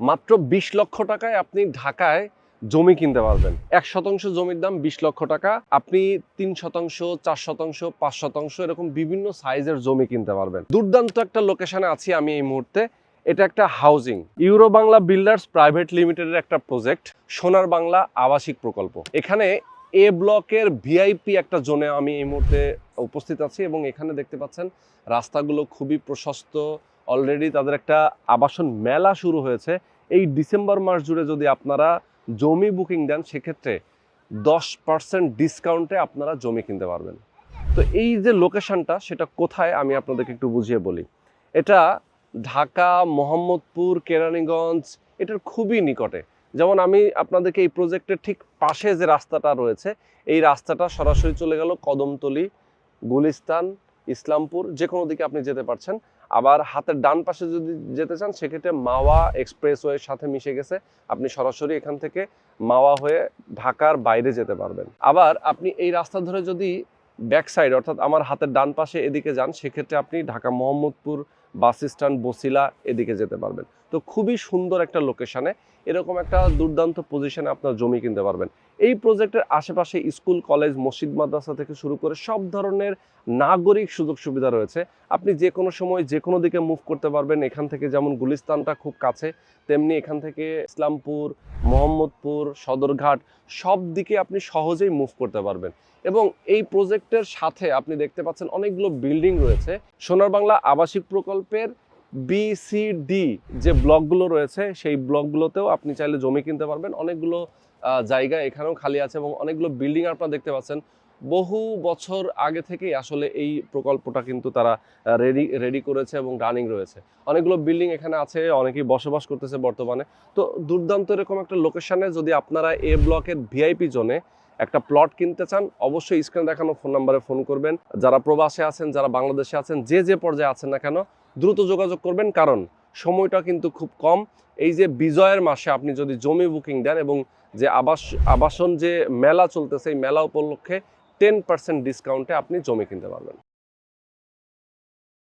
মাত্র ২০ লক্ষ টাকায় আপনি ঢাকায় জমি কিনতে পারবেন। ১% জমির দাম ২০ লক্ষ টাকা। আপনি ৩%, ৪%, ৫% এরকম বিভিন্ন সাইজের জমি কিনতে পারবেন। দুর্দান্ত একটা লোকেশনে আছি আমি এই মুহূর্তে। এটা একটা housing, euro Bangla builders private লিমিটেডের একটা প্রজেক্ট, সোনার বাংলা আবাসিক প্রকল্প। এখানে এ ব্লকের ভিআইপি একটা জোনে আমি এই মুহূর্তে উপস্থিত আছি এবং এখানে দেখতে পাচ্ছেন রাস্তাগুলো খুবই প্রশস্ত। অলরেডি তাদের একটা আবাসন মেলা শুরু হয়েছে। এই ডিসেম্বর মাস জুড়ে যদি আপনারা জমি বুকিং দেন সেক্ষেত্রে 10% ডিসকাউন্টে আপনারা জমি কিনতে পারবেন। তো এই যে লোকেশনটা সেটা কোথায় আমি আপনাদেরকে একটু বুঝিয়ে বলি। এটা ঢাকা, মোহাম্মদপুর, কেরানীগঞ্জ এটার খুবই নিকটে। যেমন আমি আপনাদেরকে এই প্রজেক্টের ঠিক পাশে যে রাস্তাটা রয়েছে এই রাস্তাটা সরাসরি চলে গেল কদমতলী, গুলিস্তান, ইসলামপুর, যে কোনো দিকে আপনি যেতে পারছেন। আবার হাতের ডান পাশে যদি যেতে চান সেক্ষেত্রে মাওয়া এক্সপ্রেসওয়ের সাথে মিশে গেছে, আপনি সরাসরি এখান থেকে মাওয়া হয়ে ঢাকার বাইরে যেতে পারবেন। আবার আপনি এই রাস্তা ধরে যদি ব্যাক সাইড অর্থাৎ আমার হাতের ডান পাশে এদিকে যান সেক্ষেত্রে আপনি ঢাকা মোহাম্মদপুর বাস স্ট্যান্ড, বসিলা এদিকে যেতে পারবেন। তো খুবই সুন্দর একটা লোকেশনে এরকম একটা দুর্দান্ত পজিশনে আপনার জমি কিনতে পারবেন। এই প্রজেক্টের আশেপাশে স্কুল, কলেজ, মসজিদ, মাদ্রাসা থেকে শুরু করে সব ধরনের নাগরিক সুযোগ সুবিধা রয়েছে। আপনি যে কোনো সময় যে কোনো দিকে মুভ করতে পারবেন। এখান থেকে যেমন গুলিস্তানটা খুব কাছে, তেমনি এখান থেকে ইসলামপুর, মোহাম্মদপুর, সদরঘাট সব দিকে আপনি সহজেই মুভ করতে পারবেন। এবং এই প্রজেক্টের সাথে আপনি দেখতে পাচ্ছেন অনেকগুলো বিল্ডিং রয়েছে। সোনার বাংলা আবাসিক প্রকল্পের BCD যে ব্লকগুলো রয়েছে সেই ব্লকগুলোতেও আপনি চাইলে জমি কিনতে পারবেন। অনেকগুলো জায়গা এখানেও খালি আছে এবং অনেকগুলো বিল্ডিং আপনারা দেখতে পাচ্ছেন। বহু বছর আগে থেকেই আসলে এই প্রকল্পটা কিন্তু তারা রেডি করেছে এবং রানিং রয়েছে। অনেকগুলো বিল্ডিং এখানে আছে, অনেকেই বসবাস করতেছে বর্তমানে। তো দুর্দান্ত এরকম একটা লোকেশনে যদি আপনারা এ ব্লকের ভিআইপি জোনে একটা প্লট কিনতে চান অবশ্যই স্ক্রিনে দেখানো ফোন নাম্বারে ফোন করবেন। যারা প্রবাসে আছেন, যারা বাংলাদেশে আছেন, যে পর্যায়ে আছেন না কেন দ্রুত যোগাযোগ করবেন, কারণ সময়টা কিন্তু খুব কম। এই যে বিজয়ের মাসে আপনি যদি জমি বুকিং দেন এবং যে আবাসন যে মেলা চলতেছে এই মেলা উপলক্ষে 10% ডিসকাউন্টে আপনি জমি কিনতে পারবেন।